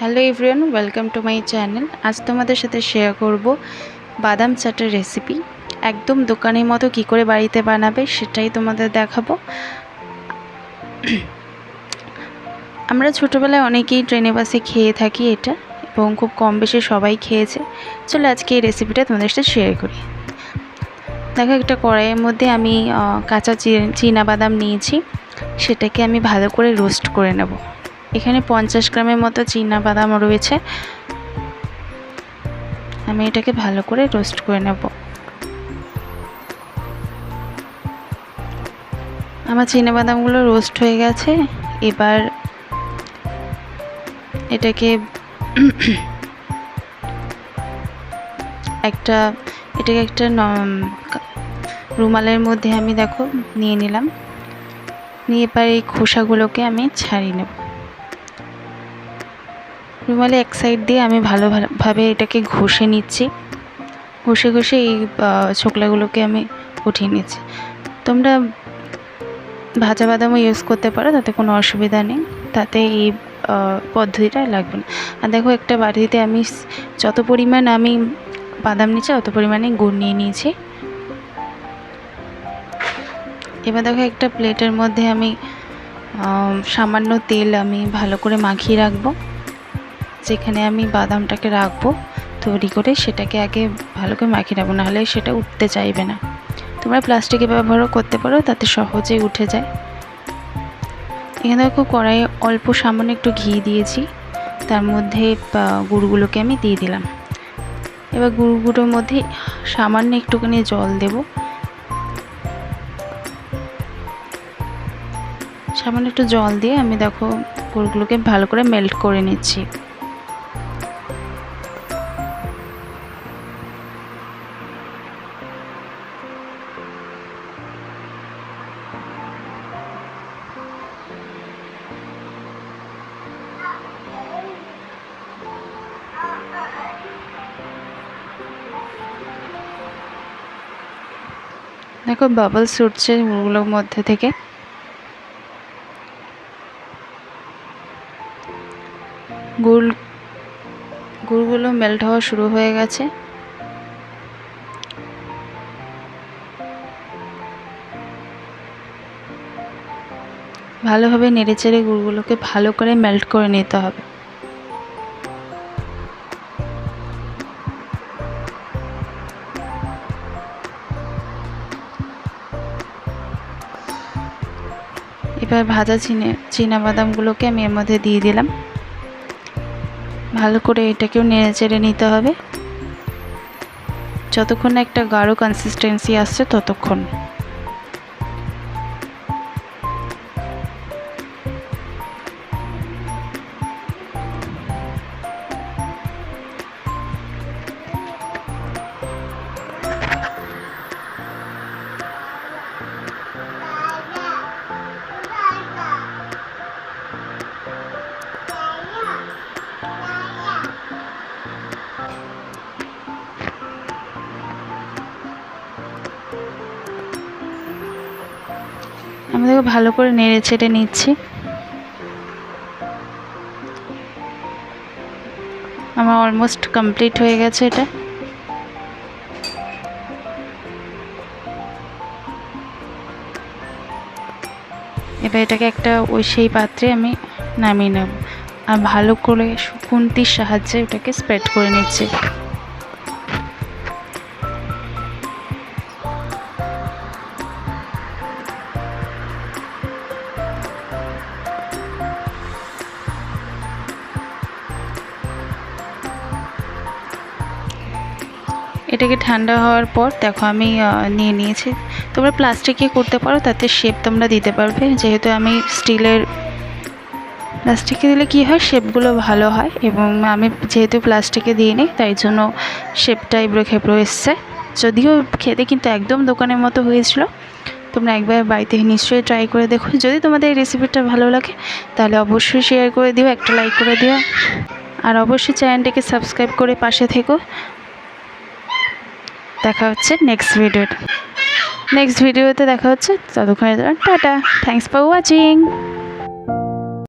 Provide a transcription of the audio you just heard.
Hello everyone, welcome to my channel. আজ তোমাদের সাথে শেয়ার করব বাদাম চাটের রেসিপি। একদম দোকানের মতো কি করে বাড়িতে বানাবে সেটাই তোমাদের দেখাবো। আমরা ছোটোবেলায় অনেকেই ট্রেনে বাসে খেয়ে থাকি এটা, এবং খুব কম বেশি সবাই খেয়েছে। চলো আজকে এই রেসিপিটা তোমাদের সাথে শেয়ার করি। দেখো, একটা কড়াইয়ের মধ্যে আমি কাঁচা চীনা বাদাম নিয়েছি, সেটাকে আমি ভালো করে রোস্ট করে নেব। এখানে 50 গ্রামের মতো চীনা বাদাম রয়েছে। আমি এটাকে ভালো করে রোস্ট করে নেব। আমার চীনা বাদামগুলো রোস্ট হয়ে গেছে। এবার এটাকে একটা রুমালের মধ্যে আমি দেখো নিয়ে নিলাম। নিয়ে এবার এই খোসাগুলোকে আমি ছাড়িয়ে নেব। রুমালে এক সাইড দিয়ে আমি ভালোভাবে এটাকে ঘষে নিচ্ছি। ঘষে ঘষে এই ছোকলাগুলোকে আমি উঠিয়ে নিচ্ছি। তোমরা ভাজা বাদামও ইউজ করতে পারো, তাতে কোনো অসুবিধা নেই, তাতে এই পদ্ধতিটা লাগবে না। আর দেখো, একটা বাটিতে আমি যত পরিমাণ আমি বাদাম নিচ্ছি অত পরিমাণে গুড় নিয়ে নিয়েছি। এবার দেখো, একটা প্লেটের মধ্যে আমি সামান্য তেল আমি ভালো করে মাখিয়ে রাখবো। যেখানে আমি বাদামটাকে রাখবো তৈরি করে, সেটাকে আগে ভালো করে মাখিয়ে রাখবো, নাহলে সেটা উঠতে চাইবে না। তোমরা প্লাস্টিকে ব্যবহারও করতে পারো, তাতে সহজেই উঠে যায়। এখানে দেখো, কড়াইয়ে অল্প সামান্য একটু ঘি দিয়েছি, তার মধ্যে গুড়গুলোকে আমি দিয়ে দিলাম। এবার গুড়গুলোর মধ্যে সামান্য একটুখানি জল দেব। সামান্য একটু জল দিয়ে আমি দেখো গুড়গুলোকে ভালো করে মেল্ট করে নিচ্ছি। দেখো, বাবলস উঠছে গুড়গুলোর মধ্যে থেকে। গুড়গুলো মেল্ট হওয়া শুরু হয়ে গেছে। ভালোভাবে নেড়েচেড়ে গুড়গুলোকে ভালো করে মেল্ট করে নিতে হবে। এবার ভাজা চীনা বাদামগুলোকে আমি এর মধ্যে দিয়ে দিলাম। ভালো করে এটাকেও নেড়ে চেড়ে নিতে হবে, যতক্ষণ না একটা গাঢ় কনসিস্টেন্সি আসছে ততক্ষণ। আমি দেখো ভালো করে নেড়ে চেড়ে নিচ্ছি। আমার অলমোস্ট কমপ্লিট হয়ে গেছে এটা। এবার এটাকে একটা সেই পাত্রে আমি নামিয়ে নেব, আর ভালো করে খুন্তির সাহায্যে এটাকে স্প্রেড করে নিচ্ছি। এটাকে ঠান্ডা হওয়ার পর দেখো আমি নিয়ে নিয়েছি। তোমরা প্লাস্টিকে করতে পারো, তাতে শেপ তোমরা দিতে পারবে। যেহেতু আমি প্লাস্টিকে দিলে কি হয়, শেপগুলো ভালো হয়, এবং আমি যেহেতু প্লাস্টিকে দিইনি তাই জন্য শেপটা এবড়ো খেবড়ো এসছে। যদিও খেতে কিন্তু একদম দোকানের মতো হয়েছিল। তোমরা একবার বাড়িতে নিশ্চয়ই ট্রাই করে দেখো। যদি তোমাদের এই রেসিপিটা ভালো লাগে তাহলে অবশ্যই শেয়ার করে দিও, একটা লাইক করে দিও, আর অবশ্যই চ্যানেলটাকে সাবস্ক্রাইব করে পাশে থেকো। দেখা হচ্ছে নেক্সট ভিডিওতে দেখা হচ্ছে। ততক্ষণে টাটা, থ্যাংকস ফর ওয়াচিং।